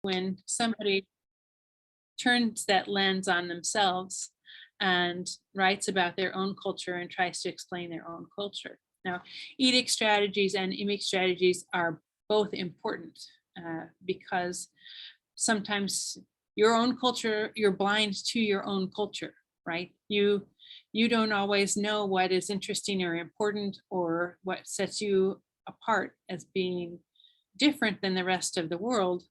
when somebody turns that lens on themselves and writes about their own culture and tries to explain their own culture. Now, edict strategies and image strategies are both important because sometimes your own culture, you're blind to your own culture, right? You don't always know what is interesting or important or what sets you apart as being different than the rest of the world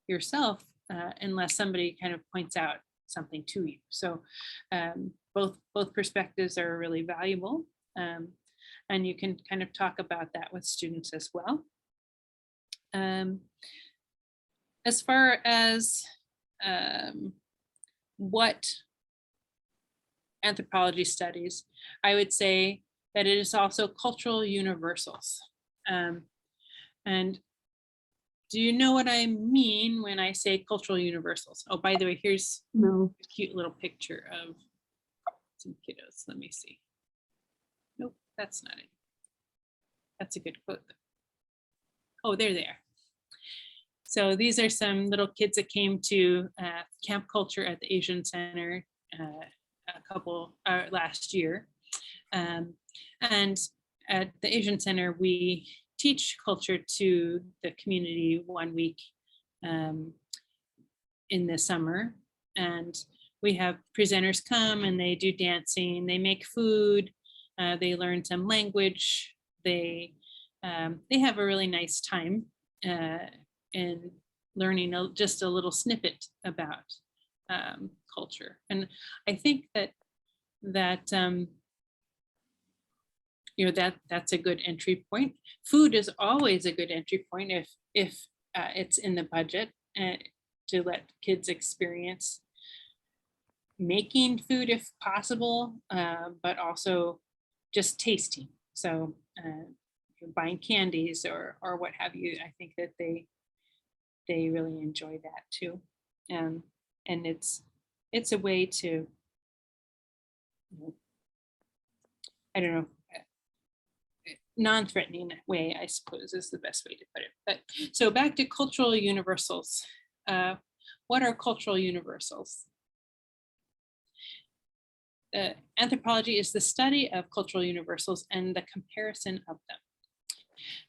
yourself, unless somebody kind of points out something to you. So both perspectives are really valuable. And you can kind of talk about that with students as well. As far as what anthropology studies, I would say that it is also cultural universals. And do you know what I mean when I say cultural universals? Oh, by the way, here's a cute little picture of some kiddos. Let me see. Nope, that's not it. That's a good quote. Oh, they're there. So these are some little kids that came to Camp Culture at the Asian Center last year. And at the Asian Center, we teach culture to the community 1 week in the summer. And we have presenters come and they do dancing, they make food, they learn some language, they have a really nice time in learning just a little snippet about culture. And I think that you know, that's a good entry point. Food is always a good entry point if it's in the budget to let kids experience making food if possible, but also just tasting. So buying candies or what have you, I think that they really enjoy that too. And it's a way to, you know, I don't know, non-threatening way, I suppose, is the best way to put it. But so back to cultural universals. What are cultural universals? Anthropology is the study of cultural universals and the comparison of them.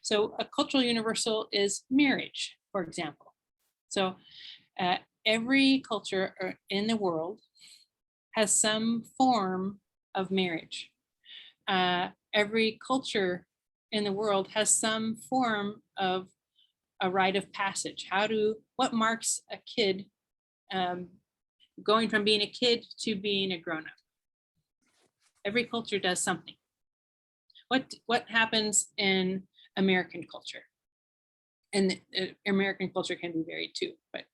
So a cultural universal is marriage, for example. So every culture in the world has some form of marriage. Every culture in the world has some form of a rite of passage. What marks a kid going from being a kid to being a grown-up? Every culture does something. What happens in American culture? And American culture can be varied too, but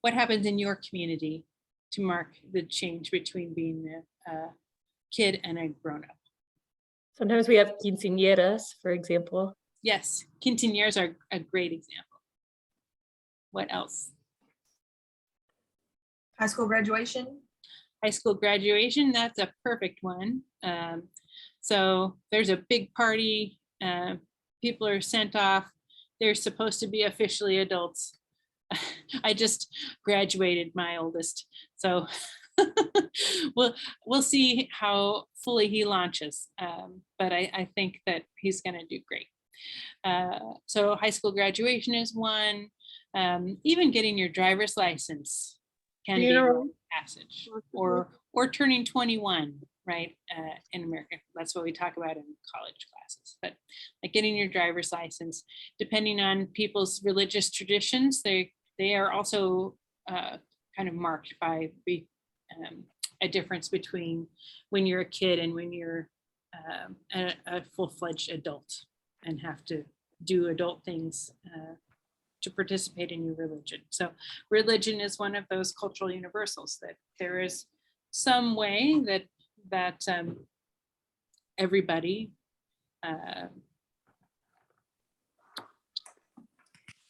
what happens in your community to mark the change between being a kid and a grown-up? Sometimes we have quinceañeras, for example. Yes, quinceañeras are a great example. What else? High school graduation. High school graduation, that's a perfect one. So there's a big party, people are sent off, they're supposed to be officially adults. I just graduated my oldest, so we'll see how fully he launches, but I think that he's going to do great. So high school graduation is one. Even getting your driver's license can be a passage, or turning 21, right? In America, that's what we talk about in college classes. But like getting your driver's license, depending on people's religious traditions, they are also kind of marked by a difference between when you're a kid and when you're a full-fledged adult and have to do adult things to participate in your religion. So religion is one of those cultural universals, that there is some way that everybody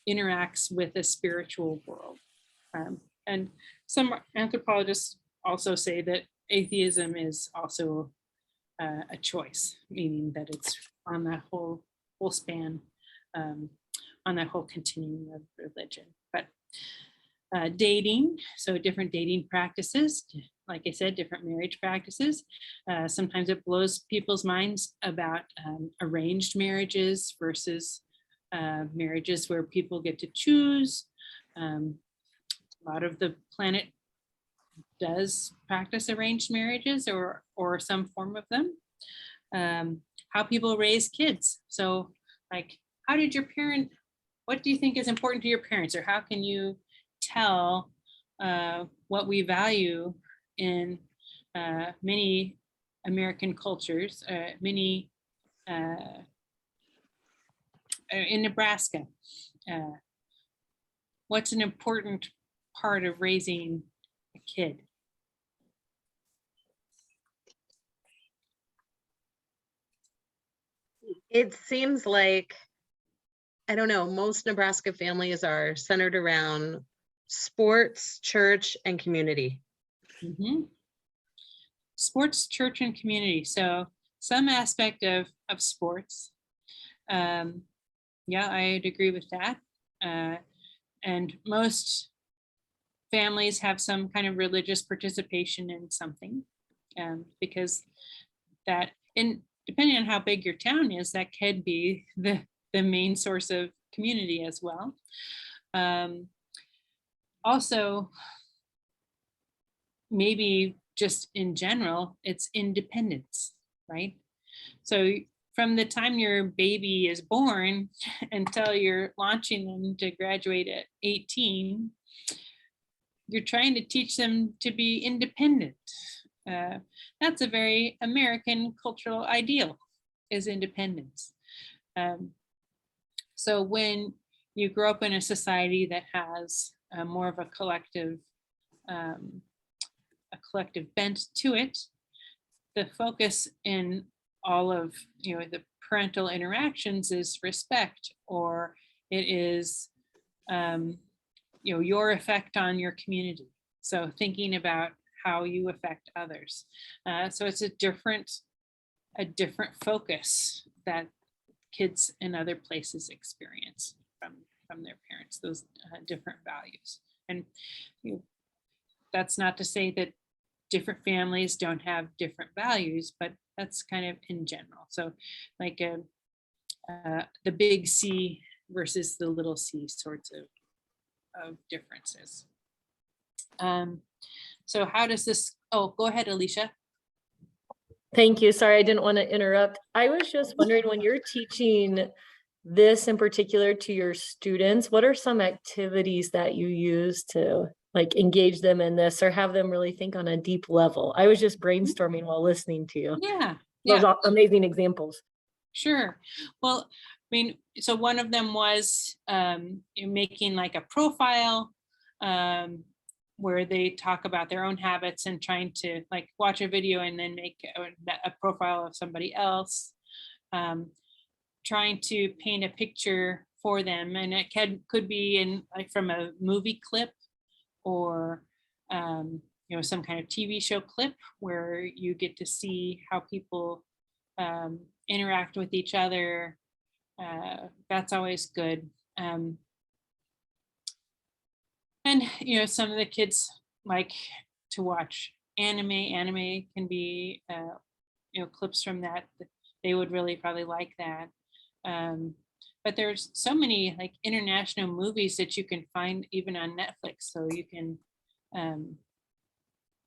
interacts with a spiritual world. And some anthropologists also say that atheism is also a choice, meaning that it's on that whole span, on that whole continuum of religion. But dating, so different dating practices, like I said, different marriage practices. Sometimes it blows people's minds about arranged marriages versus marriages where people get to choose. A lot of the planet does practice arranged marriages or some form of them. How people raise kids. So like, how did your parent, what do you think is important to your parents, or how can you tell what we value in many American cultures, many in Nebraska? What's an important part of raising a kid? It seems like, I don't know, most Nebraska families are centered around sports, church, and community. Mhm. Sports, church, and community. So some aspect of sports. Yeah, I'd agree with that. And most families have some kind of religious participation in something, because that, and depending on how big your town is, that could be the main source of community as well. Also, maybe just in general, it's independence, right? So from the time your baby is born until you're launching them to graduate at 18, you're trying to teach them to be independent. That's a very American cultural ideal, is independence. So when you grow up in a society that has more of a collective bent to it, the focus in all of the parental interactions is respect, or it is your effect on your community. So thinking about how you affect others. So it's a different focus that kids in other places experience from their parents, those different values. And that's not to say that different families don't have different values, but that's kind of in general. So like the big C versus the little c sorts of differences. So how does this, oh, go ahead, Alicia. Thank you. Sorry, I didn't want to interrupt. I was just wondering, when you're teaching this in particular to your students, what are some activities that you use to like engage them in this or have them really think on a deep level? I was just brainstorming while listening to you. Yeah. Those are amazing examples. Sure. Well, I mean, so one of them was making like a profile where they talk about their own habits and trying to like watch a video and then make a profile of somebody else. Trying to paint a picture for them, and it could be in like from a movie clip or some kind of TV show clip where you get to see how people interact with each other. That's always good. And some of the kids like to watch anime. Anime can be clips from that. They would really probably like that. But there's so many like international movies that you can find even on Netflix. So you can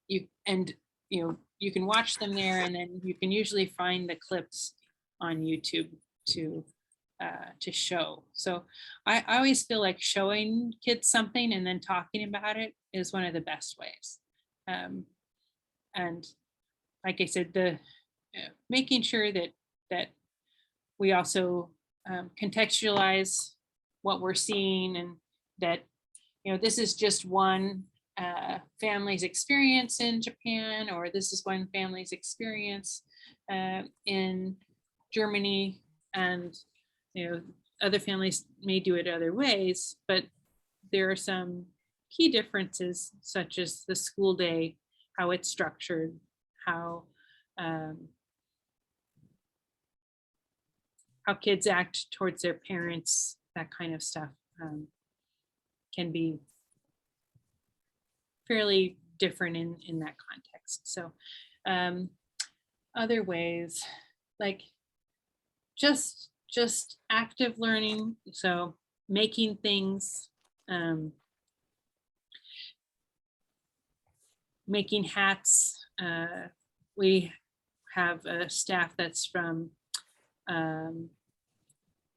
you can watch them there, and then you can usually find the clips on YouTube to show. So I always feel like showing kids something and then talking about it is one of the best ways. And like I said, the making sure that we also contextualize what we're seeing, and that this is just one family's experience in Japan, or this is one family's experience in Germany, and other families may do it other ways, but there are some key differences, such as the school day, how it's structured, how kids act towards their parents, that kind of stuff. can be fairly different in that context. So other ways, like just active learning, so making things, making hats. We have a staff that's from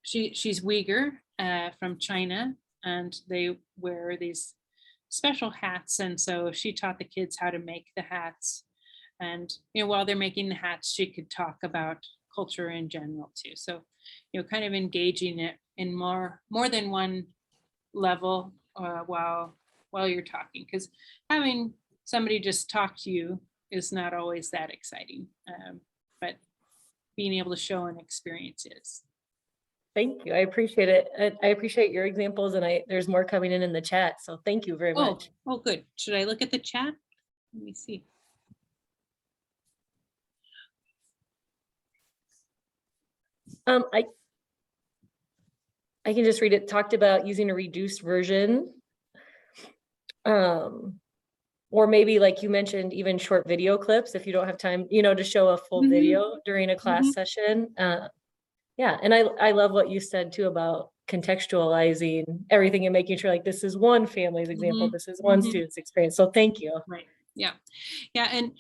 she's Uyghur from China, and they wear these special hats, and so she taught the kids how to make the hats. And while they're making the hats, she could talk about culture in general too. So kind of engaging it in more than one level while you're talking, because having somebody just talk to you is not always that exciting, but being able to show an experience is. Thank you. I appreciate it. I appreciate your examples, and there's more coming in the chat. So thank you very much. Oh, good. Should I look at the chat? Let me see. I can just read it. Talked about using a reduced version. Or maybe, like you mentioned, even short video clips if you don't have time, to show a full video during a class session. Yeah, and I love what you said too about contextualizing everything and making sure, like, this is one family's example, this is one student's experience. So thank you. Right. Yeah. And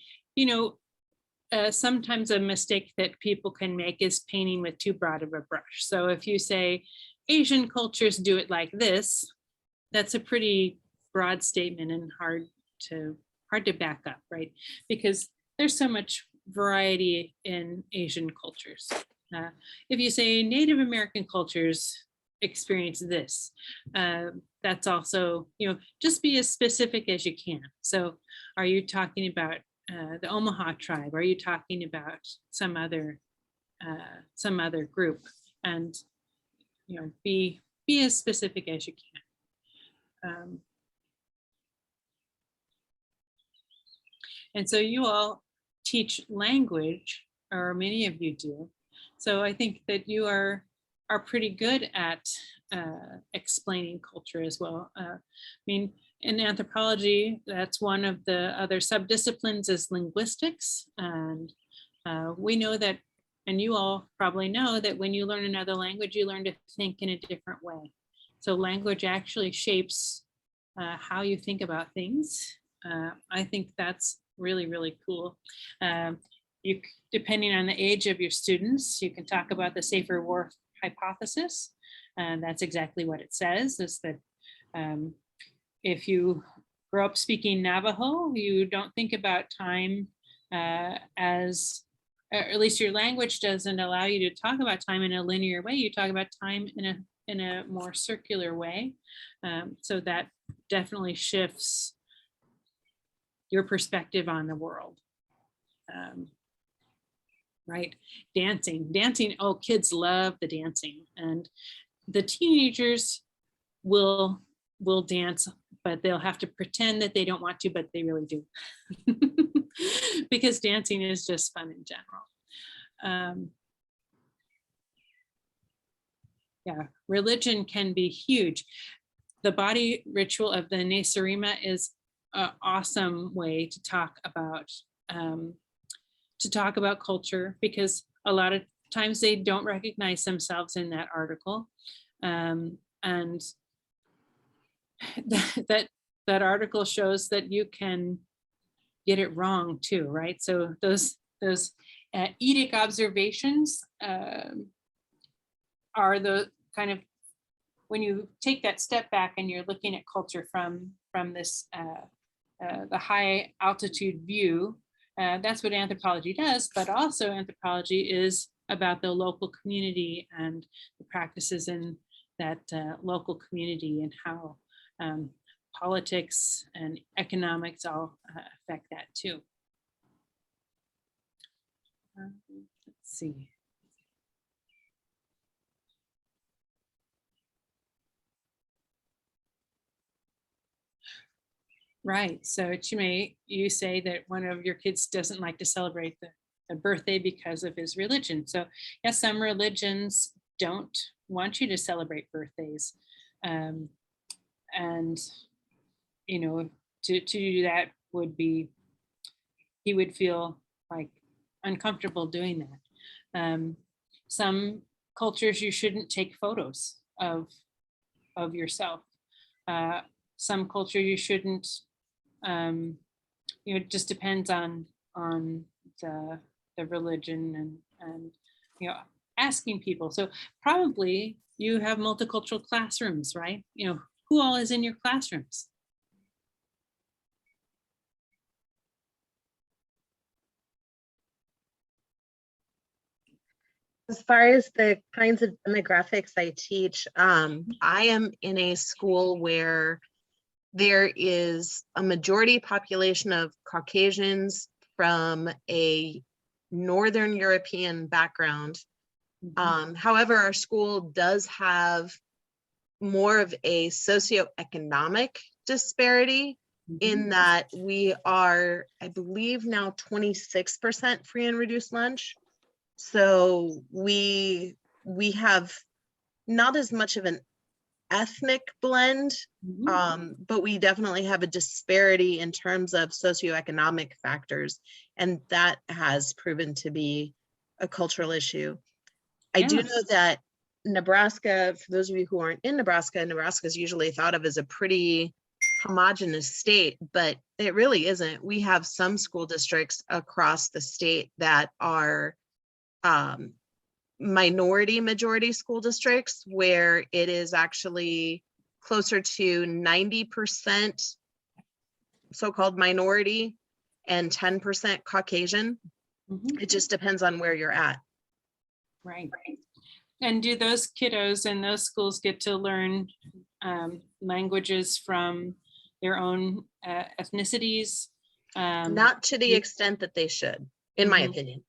sometimes a mistake that people can make is painting with too broad of a brush. So if you say Asian cultures do it like this, that's a pretty broad statement and hard to back up, right? Because there's so much variety in Asian cultures. If you say Native American cultures experience this, that's also, just be as specific as you can. So are you talking about the Omaha tribe? Are you talking about some other group? And be as specific as you can. And so you all teach language, or many of you do. So I think that you are pretty good at explaining culture as well. I mean, in anthropology, that's one of the other subdisciplines is linguistics. And we know that, and you all probably know that when you learn another language, you learn to think in a different way. So language actually shapes how you think about things. I think that's really, really cool. Depending on the age of your students, you can talk about the safer war hypothesis. And that's exactly what it says, is that if you grow up speaking Navajo, you don't think about time as, or at least your language doesn't allow you to talk about time in a linear way. You talk about time in a more circular way. So that definitely shifts your perspective on the world. Right? Dancing. Oh, kids love the dancing, and the teenagers will dance, but they'll have to pretend that they don't want to, but they really do. Because dancing is just fun in general. Yeah, religion can be huge. The body ritual of the Nesarima is an awesome way to talk about culture, because a lot of times they don't recognize themselves in that article, and that article shows that you can get it wrong too, right? So those edict observations are the kind of, when you take that step back and you're looking at culture from this the high altitude view. That's what anthropology does, but also anthropology is about the local community and the practices in that local community, and how politics and economics all affect that too. Let's see. Right. So Chime, you say that one of your kids doesn't like to celebrate the birthday because of his religion. So yes, some religions don't want you to celebrate birthdays. and you know, to do that would be, he would feel like uncomfortable doing that. Some cultures you shouldn't take photos of yourself. Some culture you shouldn't. You know, it just depends on the religion and you know, asking people. So probably you have multicultural classrooms, right? You know, who all is in your classrooms? As far as the kinds of demographics I teach, I am in a school where there is a majority population of Caucasians from a Northern European background. However, our school does have more of a socioeconomic disparity in that we are, I believe now 26% free and reduced lunch. So we have not as much of an ethnic blend, but we definitely have a disparity in terms of socioeconomic factors, and that has proven to be a cultural issue. I do know that Nebraska, for those of you who aren't in Nebraska, Nebraska is usually thought of as a pretty homogenous state, but it really isn't. We have some school districts across the state that are minority majority school districts where it is actually closer to 90% so-called minority and 10% Caucasian. It just depends on where you're at. Right. And do those kiddos in those schools get to learn languages from their own ethnicities? Not to the extent that they should, in my opinion.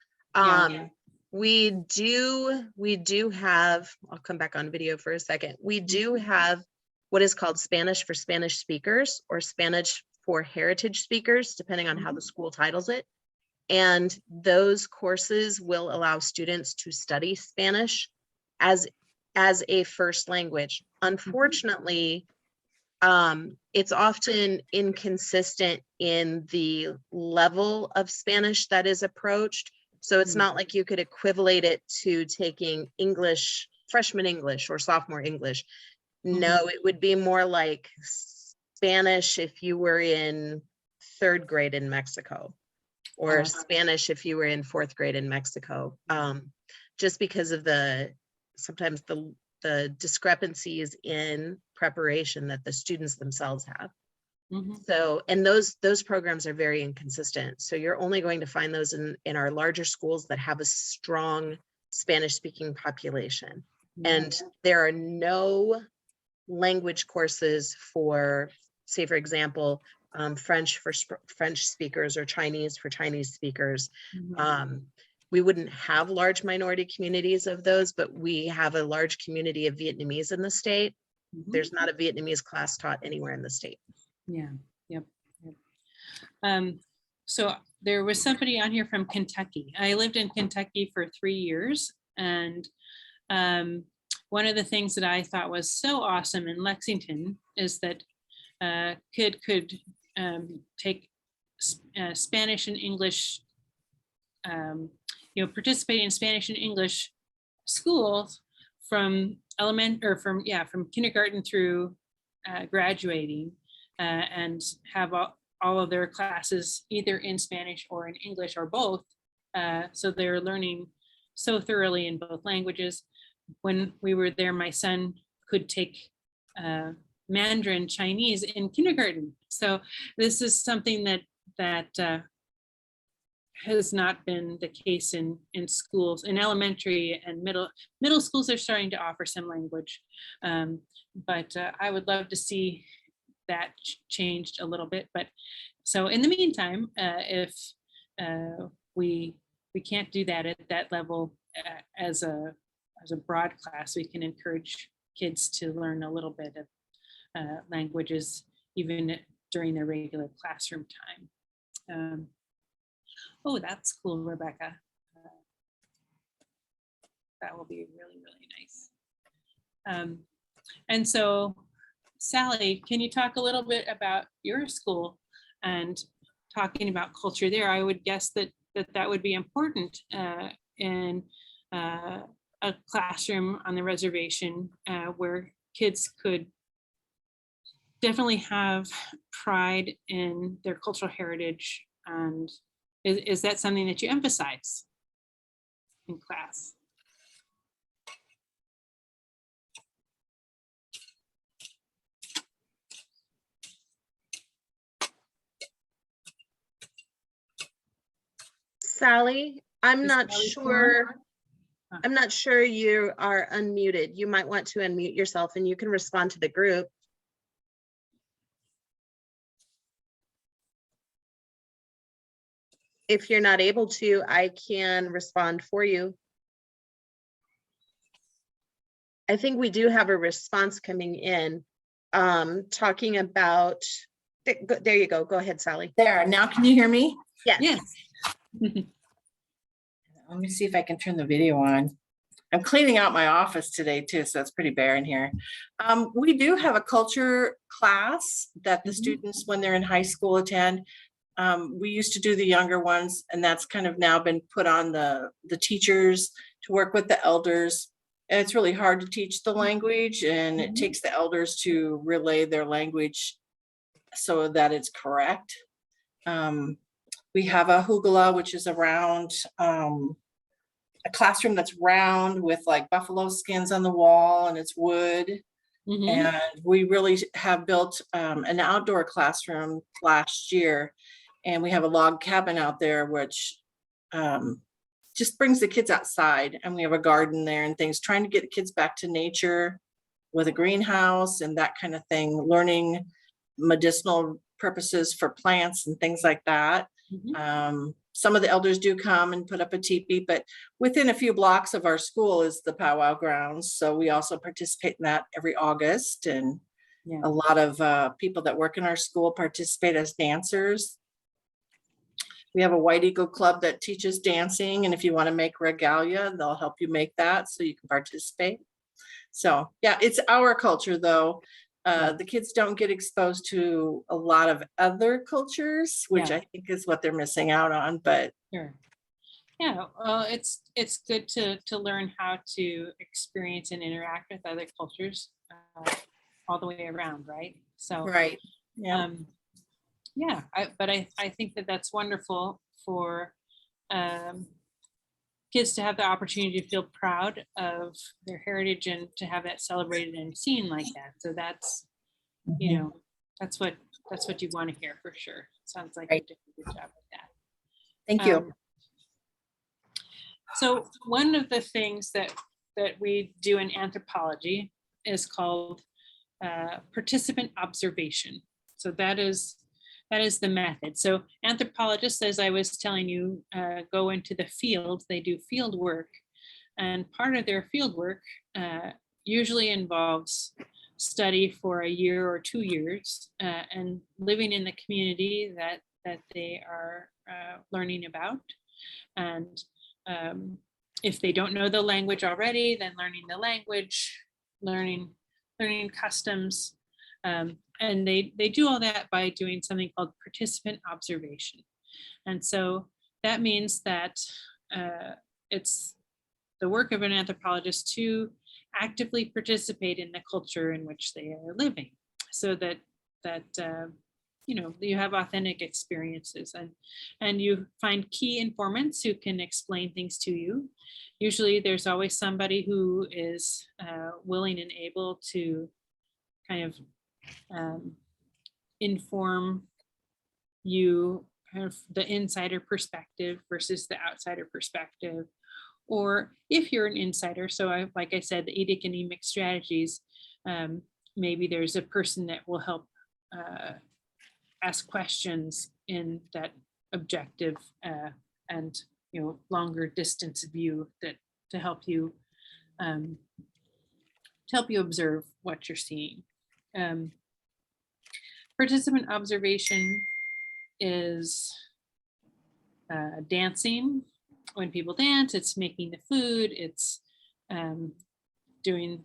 We do have, I'll come back on video for a second. We do have what is called Spanish for Spanish speakers or Spanish for heritage speakers, depending on how the school titles it. And those courses will allow students to study Spanish as a first language. Unfortunately, it's often inconsistent in the level of Spanish that is approached. So it's not like you could equivalent it to taking English, freshman English or sophomore English. No, it would be more like Spanish if you were in 3rd grade in Mexico, or Spanish if you were in 4th grade in Mexico, just because of sometimes the discrepancies in preparation that the students themselves have. So, and those programs are very inconsistent. So you're only going to find those in our larger schools that have a strong Spanish speaking population. And there are no language courses for, say, for example, French for French speakers or Chinese for Chinese speakers. We wouldn't have large minority communities of those, but we have a large community of Vietnamese in the state. There's not a Vietnamese class taught anywhere in the state. So there was somebody on here from Kentucky. I lived in Kentucky for 3 years, and one of the things that I thought was so awesome in Lexington is that kid could take Spanish and English, participate in Spanish and English schools from from kindergarten through graduating, and have all of their classes either in Spanish or in English or both. So they're learning so thoroughly in both languages. When we were there, my son could take Mandarin Chinese in kindergarten. So this is something that has not been the case in schools. In elementary and middle schools are starting to offer some language, but I would love to see that changed a little bit. But so in the meantime, if we can't do that at that level as a broad class, we can encourage kids to learn a little bit of languages even during their regular classroom time. Oh, that's cool, Rebecca. That will be really, really nice. And so Sally, can you talk a little bit about your school and talking about culture there? I would guess that would be important in a classroom on the reservation where kids could definitely have pride in their cultural heritage. And is that something that you emphasize in class? Sally, I'm Is not Sally sure. Huh. I'm not sure you are unmuted. You might want to unmute yourself and you can respond to the group. If you're not able to, I can respond for you. I think we do have a response coming in, talking about, there you go. Go ahead, Sally. There, now can you hear me? Yes. Yes. Let me see if I can turn the video on. I'm cleaning out my office today too, so it's pretty bare in here. We do have a culture class that the students, when they're in high school, attend. We used to do the younger ones, and that's kind of now been put on the teachers to work with the elders. And it's really hard to teach the language, and it takes the elders to relay their language so that it's correct. We have a hugula, which is around a classroom that's round with like buffalo skins on the wall, and it's wood. And we really have built an outdoor classroom last year, and we have a log cabin out there, which just brings the kids outside, and we have a garden there and things, trying to get kids back to nature with a greenhouse and that kind of thing, learning medicinal purposes for plants and things like that. Some of the elders do come and put up a teepee, but within a few blocks of our school is the powwow grounds. So we also participate in that every August. And a lot of people that work in our school participate as dancers. We have a White Eagle Club that teaches dancing. And if you want to make regalia, they'll help you make that so you can participate. So yeah, it's our culture though. The kids don't get exposed to a lot of other cultures, which I think is what they're missing out on. But Sure. Yeah, well, it's good to learn how to experience and interact with other cultures all the way around, right? So right, yeah, but I think that that's wonderful for kids to have the opportunity to feel proud of their heritage and to have that celebrated and seen like that. So that's, you know, that's what you want to hear for sure. Sounds like you did a good job with that. thank you. So one of the things that we do in anthropology is called participant observation. So that is the method. So anthropologists, as I was telling you, go into the field. They do field work, and part of their field work usually involves study for a year or 2 years and living in the community that they are learning about. And if they don't know the language already, then learning the language, learning customs. And they do all that by doing something called participant observation. And so that means that it's the work of an anthropologist to actively participate in the culture in which they are living, so that you know, you have authentic experiences, and you find key informants who can explain things to you. Usually there's always somebody who is willing and able to kind of inform you of the insider perspective versus the outsider perspective. Or if you're an insider, so like I said, the eight economic strategies, maybe there's a person that will help ask questions in that objective and, you know, longer distance view that to help you observe what you're seeing. Participant observation is dancing. When people dance, it's making the food, it's doing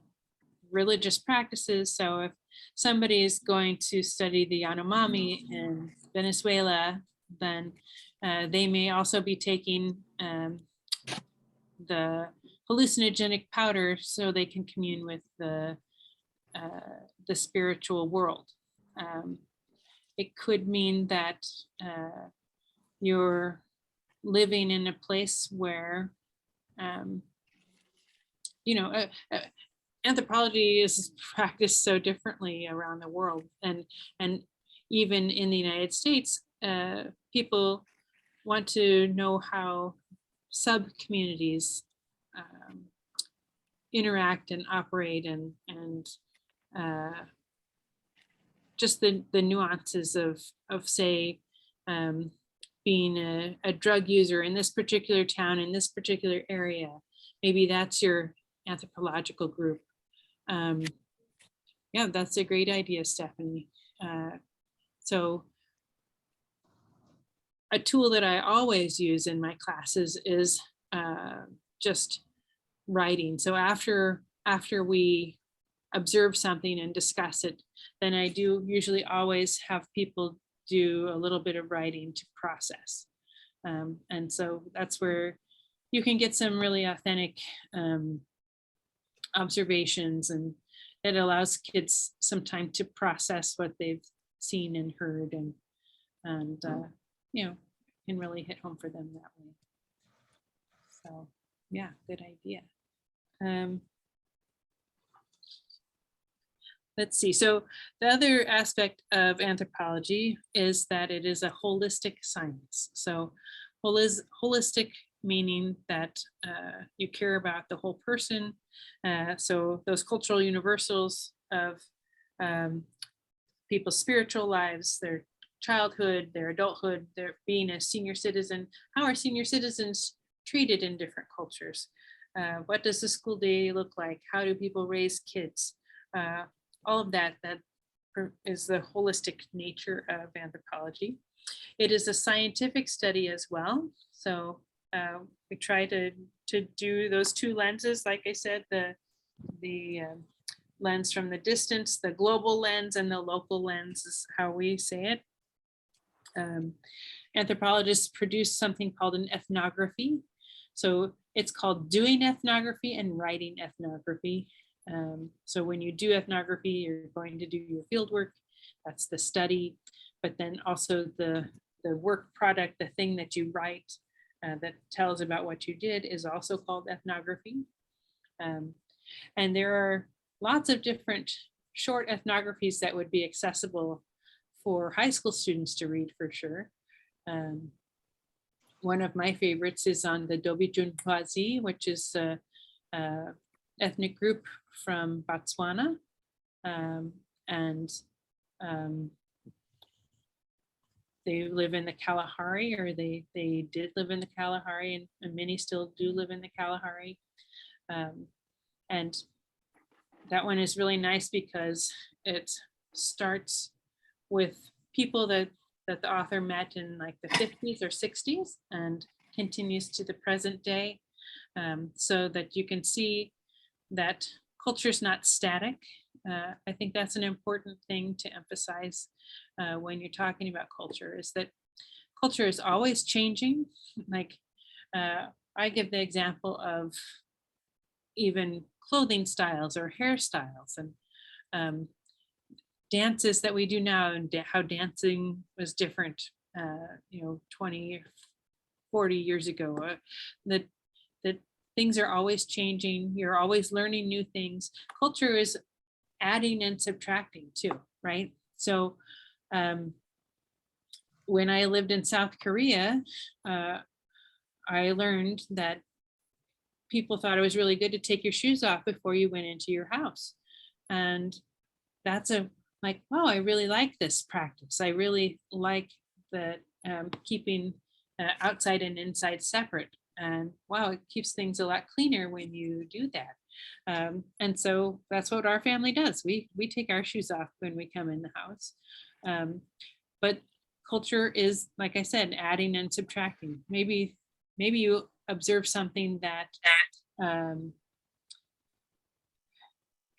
religious practices. So somebody is going to study the Yanomami in Venezuela, then they may also be taking the hallucinogenic powder so they can commune with the spiritual world. It could mean that you're living in a place where, anthropology is practiced so differently around the world, and even in the United States, people want to know how sub-communities interact and operate, and just the nuances of say, being a drug user in this particular town, in this particular area. Maybe that's your anthropological group. Yeah, that's a great idea, Stephanie. So a tool that I always use in my classes is just writing. So after we observe something and discuss it, then I do usually always have people do a little bit of writing to process. And so that's where you can get some really authentic observations, and it allows kids some time to process what they've seen and heard, and can really hit home for them that way. So yeah, good idea. Let's see. So the other aspect of anthropology is that it is a holistic science. So holistic meaning that you care about the whole person. So those cultural universals of people's spiritual lives, their childhood, their adulthood, their being a senior citizen. How are senior citizens treated in different cultures? What does the school day look like? How do people raise kids? All of that is the holistic nature of anthropology. It is a scientific study as well. So we try to do those two lenses, like I said, the lens from the distance, the global lens, and the local lens is how we say it. Anthropologists produce something called an ethnography. So it's called doing ethnography and writing ethnography. So when you do ethnography, you're going to do your field work, that's the study, but then also the work product, the thing that you write that tells about what you did, is also called ethnography. And there are lots of different short ethnographies that would be accessible for high school students to read, for sure. One of my favorites is on the Dobijunquazi, which is a ethnic group from Botswana. They live in the Kalahari, or they did live in the Kalahari, and many still do live in the Kalahari. And that one is really nice because it starts with people that the author met in like the 50s or 60s and continues to the present day, so that you can see that culture is not static. I think that's an important thing to emphasize when you're talking about culture, is that culture is always changing. Like I give the example of even clothing styles or hairstyles, and dances that we do now, and how dancing was different 20 40 years ago. That things are always changing. You're always learning new things. Culture is adding and subtracting too, right? So when I lived in South Korea, I learned that people thought it was really good to take your shoes off before you went into your house. And that's like, wow, I really like this practice. I really like that keeping outside and inside separate. And wow, it keeps things a lot cleaner when you do that. And so that's what our family does. We take our shoes off when we come in the house. But culture is, like I said, adding and subtracting. Maybe you observe something that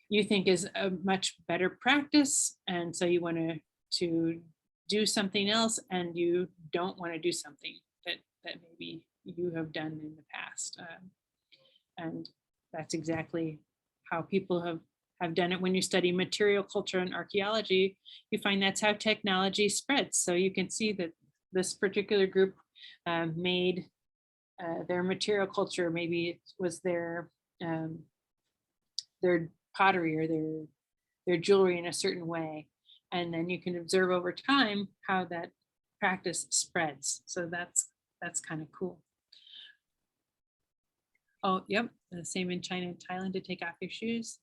you think is a much better practice, and so you want to do something else, and you don't want to do something that maybe you have done in the past. And that's exactly how people have done it. When you study material culture and archaeology, you find that's how technology spreads. So you can see that this particular group made their material culture, maybe it was their pottery or their jewelry in a certain way. And then you can observe over time how that practice spreads. So that's kind of cool. Oh, yep, the same in China and Thailand, to take off your shoes.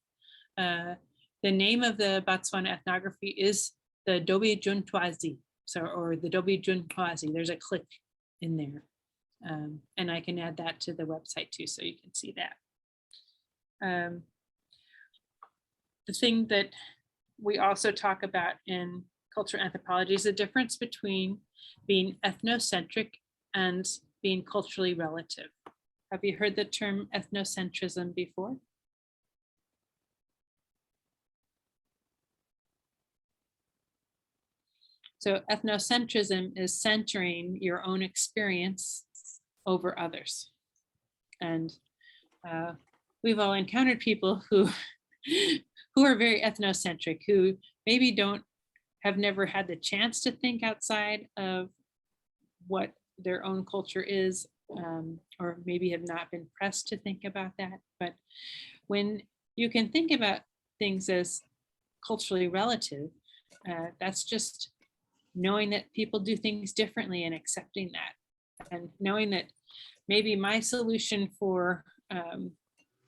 The name of the Botswana ethnography is the Dobi Juntwazi, or the Dobi Juntwazi. There's a click in there. And I can add that to the website too, so you can see that. The thing that we also talk about in cultural anthropology is the difference between being ethnocentric and being culturally relative. Have you heard the term ethnocentrism before? So ethnocentrism is centering your own experience over others. And we've all encountered people who are very ethnocentric, who maybe have never had the chance to think outside of what their own culture is, or maybe have not been pressed to think about that. But when you can think about things as culturally relative, that's just knowing that people do things differently and accepting that, and knowing that maybe my solution for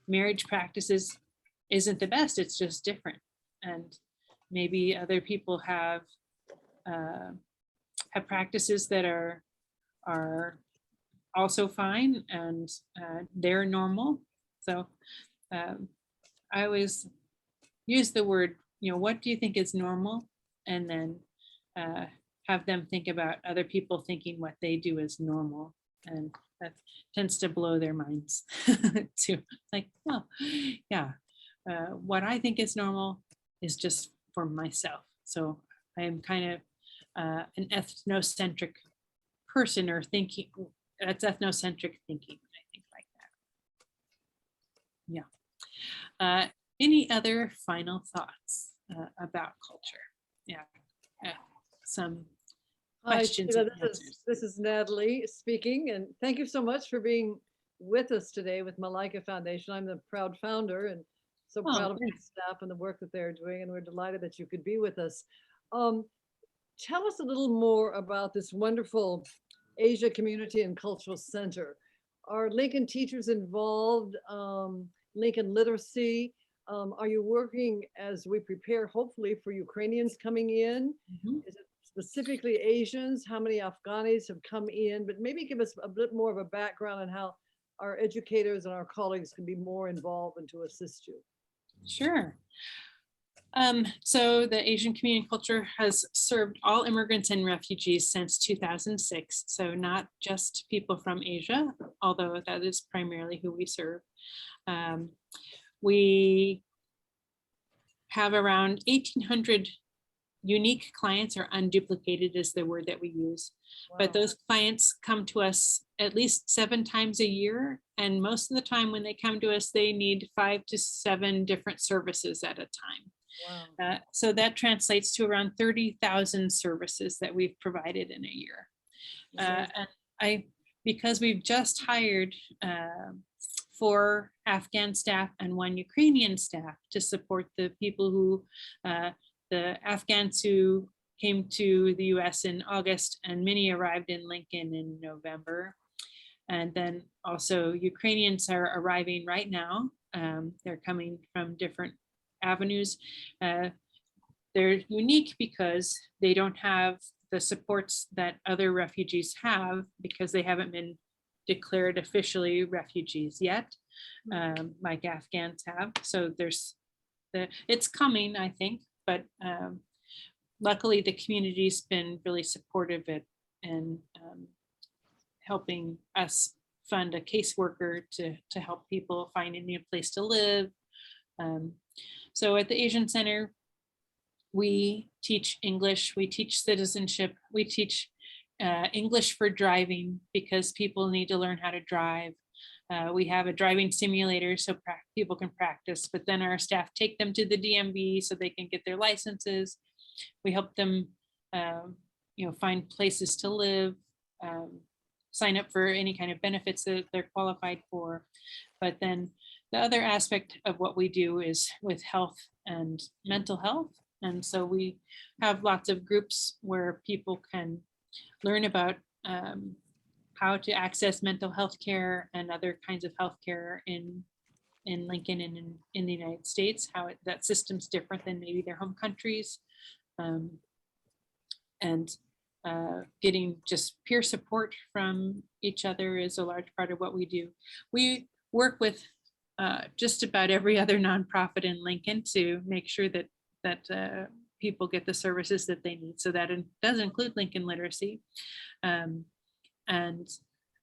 marriage practices isn't the best, it's just different. And maybe other people have practices that are also fine, and they're normal. So I always use the word, what do you think is normal? And then have them think about other people thinking what they do is normal. And that tends to blow their minds too. Like, oh, yeah, what I think is normal is just for myself. So I am kind of an ethnocentric person, or thinking. That's ethnocentric thinking, I think, like that. Yeah. Any other final thoughts about culture? Yeah. Some questions. Hi, Sheila, this is Natalie speaking, and thank you so much for being with us today with Malika Foundation. I'm the proud founder and so proud of the staff and the work that they're doing, and we're delighted that you could be with us. Tell us a little more about this wonderful Asia Community and Cultural Center. Are Lincoln teachers involved? Lincoln literacy? Are you working as we prepare, hopefully, for Ukrainians coming in? Is it specifically Asians? How many Afghanis have come in? But maybe give us a bit more of a background on how our educators and our colleagues can be more involved and to assist you. Sure. So the Asian community and culture has served all immigrants and refugees since 2006. So not just people from Asia, although that is primarily who we serve. We have around 1,800 unique clients, or unduplicated is the word that we use. Wow. But those clients come to us at least 7 times a year. And most of the time when they come to us, they need 5 to 7 different services at a time. Wow. So that translates to around 30,000 services that we've provided in a year. And because we've just hired 4 Afghan staff and 1 Ukrainian staff to support the people who, the Afghans who came to the US in August, and many arrived in Lincoln in November. And then also Ukrainians are arriving right now. They're coming from different avenues. They're unique because they don't have the supports that other refugees have, because they haven't been declared officially refugees yet, like Afghans have. So it's coming, I think, but luckily the community's been really supportive and helping us fund a caseworker to help people find a new place to live. So at the Asian Center, we teach English, we teach citizenship, we teach English for driving because people need to learn how to drive. We have a driving simulator so people can practice, but then our staff take them to the DMV so they can get their licenses. We help them, find places to live, sign up for any kind of benefits that they're qualified for. But then the other aspect of what we do is with health and mental health. And so we have lots of groups where people can learn about how to access mental health care and other kinds of health care in Lincoln and in the United States, how that system's different than maybe their home countries. Getting just peer support from each other is a large part of what we do. We work with just about every other nonprofit in Lincoln to make sure that people get the services that they need. So that does include Lincoln Literacy, and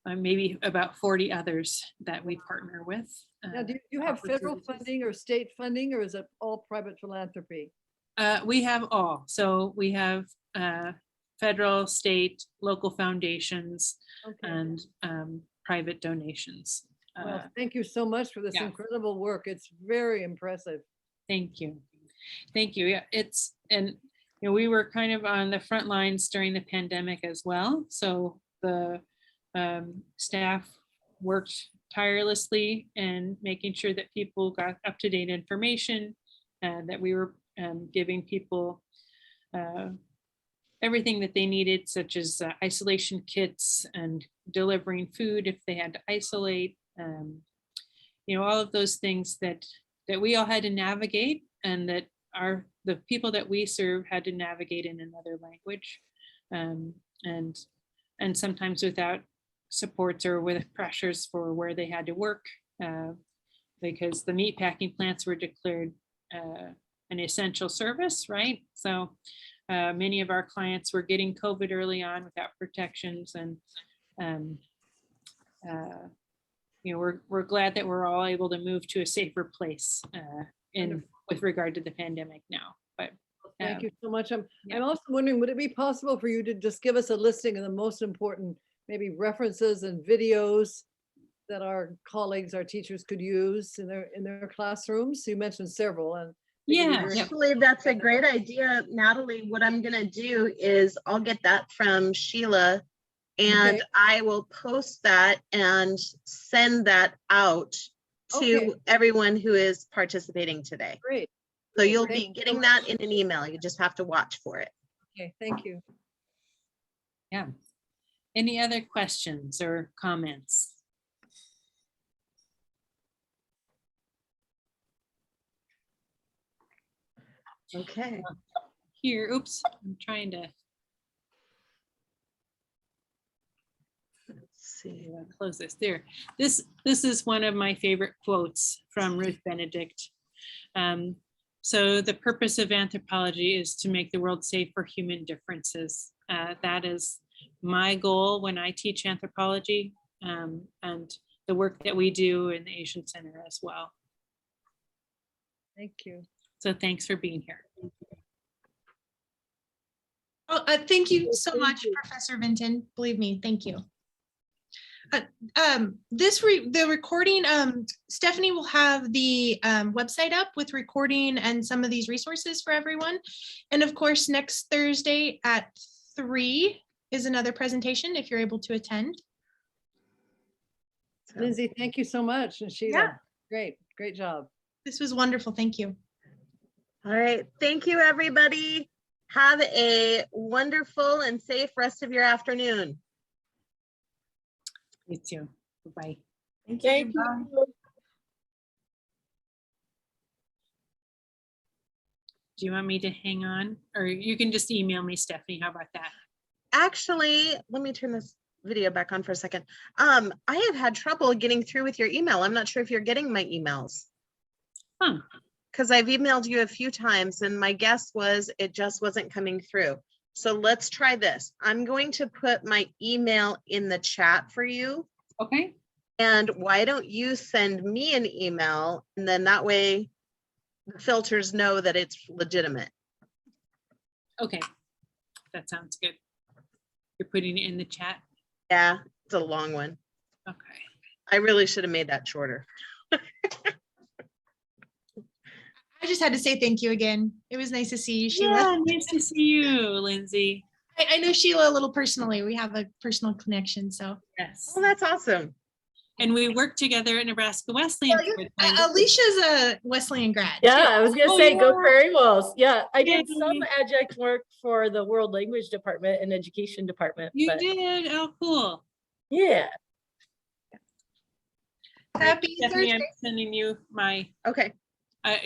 maybe about 40 others that we partner with. Now, do you have federal funding or state funding, or is it all private philanthropy? We have all. So we have federal, state, local foundations, Okay. and private donations. Well, thank you so much for this yeah. incredible work. It's very impressive. Thank you. Thank you. Yeah, we were kind of on the front lines during the pandemic as well. So the staff worked tirelessly in making sure that people got up-to-date information, and that we were giving people everything that they needed, such as isolation kits and delivering food if they had to isolate. All of those things that we all had to navigate, and that the people that we serve had to navigate in another language, and sometimes without supports or with pressures for where they had to work, because the meatpacking plants were declared an essential service, right? So many of our clients were getting COVID early on without protections, and we're glad that we're all able to move to a safer place with regard to the pandemic now. But thank you so much. I'm yeah. also wondering, would it be possible for you to just give us a listing of the most important maybe references and videos that our colleagues, our teachers could use in their classrooms? You mentioned several, and Yeah. Actually, that's a great idea, Natalie. What I'm gonna do is I'll get that from Sheila, and Okay. I will post that and send that out to Okay. everyone who is participating today. Great. So you'll Thank be you so getting much. that in an email. You just have to watch for it. Okay, thank you. Yeah. Any other questions or comments? Okay. Here, oops, I'm trying to Let's see. close this. There. This is one of my favorite quotes from Ruth Benedict. So the purpose of anthropology is to make the world safe for human differences. That is my goal when I teach anthropology, and the work that we do in the Asian Center as well. Thank you. So thanks for being here. Oh, thank you so Thank much, you. Professor Vinton. Believe me, thank you. The recording, Stephanie will have the website up with recording and some of these resources for everyone. And of course, next Thursday at 3 is another presentation if you're able to attend. Lindsay, thank you so much. And Sheila, great job. This was wonderful. Thank you. All right. Thank you, everybody. Have a wonderful and safe rest of your afternoon. You too. Bye. Thank you. Do you want me to hang on, or you can just email me, Stephanie? How about that? Actually, let me turn this video back on for a second. I have had trouble getting through with your email. I'm not sure if you're getting my emails. Huh. Because I've emailed you a few times and my guess was it just wasn't coming through. So let's try this. I'm going to put my email in the chat for you. Okay. And why don't you send me an email, and then that way the filters know that it's legitimate. Okay, that sounds good. You're putting it in the chat? Yeah, it's a long one. Okay. I really should have made that shorter. I just had to say thank you again. It was nice to see you, Sheila. Yeah, nice to see you, Lindsay. I know Sheila a little personally. We have a personal connection, so. Yes. Well, that's awesome. And we worked together at Nebraska Wesleyan. for a time. Alicia's a Wesleyan grad. Yeah, I was gonna Oh, say, go yeah. Prairie Wolves. Yeah, I did Yay. some adjunct work for the World Language Department and Education Department, You but did? Oh, cool. yeah. Happy Stephanie, I'm Thursday. sending you my, Okay,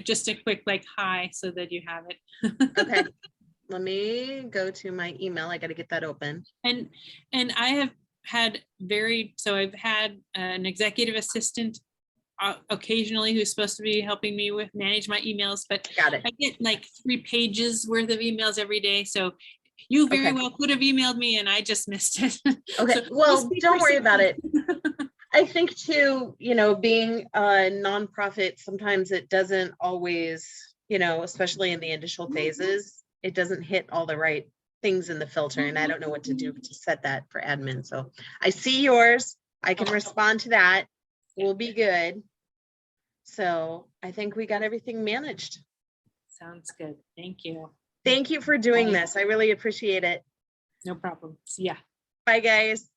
just a quick like hi so that you have it. okay. Let me go to my email. I got to get that open. And I have had so I've had an executive assistant occasionally who's supposed to be helping me with manage my emails, but Got it. I get like 3 pages worth of emails every day. So you very Okay. well could have emailed me and I just missed it. Okay, So well, speak don't for worry about it. Stephanie. I think too, being a nonprofit, sometimes it doesn't always, especially in the initial phases, it doesn't hit all the right things in the filter, and I don't know what to do to set that for admin. So I see yours. I can respond to that. We'll be good. So I think we got everything managed. Sounds good. Thank you. Thank you for doing this. I really appreciate it. No problem. See ya. Bye, guys.